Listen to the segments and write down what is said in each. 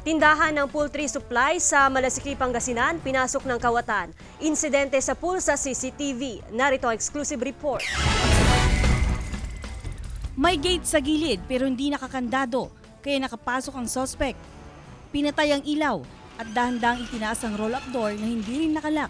Tindahan ng poultry supply sa Malasiki, Pangasinan, pinasok ng kawatan. Insidente sa pool sa CCTV. Narito ang exclusive report. May gate sa gilid pero hindi nakakandado, kaya nakapasok ang suspect. Pinatay ang ilaw at dahan-dahang itinaas ang roll-up door na hindi rin nakalak.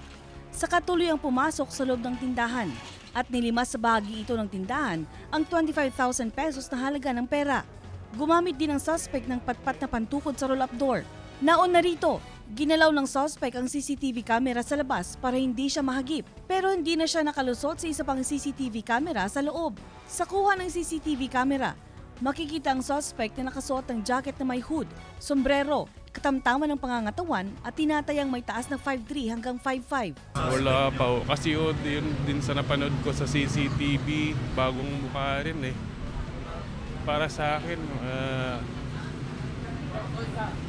Saka tuloy ang pumasok sa loob ng tindahan at nilimas sa bahagi ito ng tindahan ang 25,000 pesos na halaga ng pera. Gumamit din ang suspect ng patpat na pantukod sa roll-up door. Naon na rito, ginalaw ng suspect ang CCTV camera sa labas para hindi siya mahagip. Pero hindi na siya nakalusot sa isa pang CCTV camera sa loob. Sa kuha ng CCTV camera, makikita ang suspect na nakasuot ng jacket na may hood, sombrero, katamtaman ng pangangatawan at tinatayang may taas na 5'3 hanggang 5'5. Wala pa ho. Kasi yun din sa napanood ko sa CCTV, bagong mukha rin eh. Para sa akin,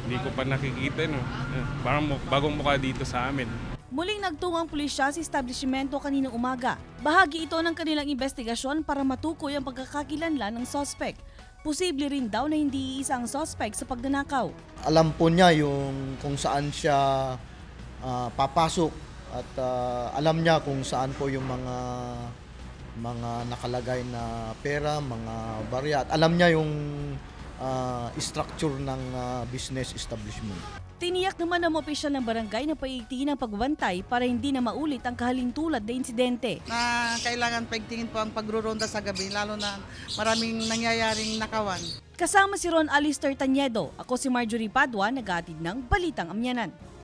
hindi ko pa nakikita. No? Parang bagong mukha dito sa amin. Muling nagtungo ang pulisya sa establishmento kaninang umaga. Bahagi ito ng kanilang investigasyon para matukoy ang pagkakakilanlan ng suspect. Posible rin daw na hindi iisa ang suspect sa pagnanakaw. Alam po niya yung kung saan siya papasok at alam niya kung saan po yung mga nakalagay na pera, mga barya. At alam niya yung structure ng business establishment. Tiniyak naman ng opisyal ng barangay na paigtingin ang pagbabantay para hindi na maulit ang kahalintulad na insidente. Na kailangan paigtingin po ang pagruronda sa gabi, lalo na maraming nangyayaring nakawan. Kasama si Ron Alister Tanyedo, ako si Marjorie Padua, nag-aatid ng Balitang Amyanan.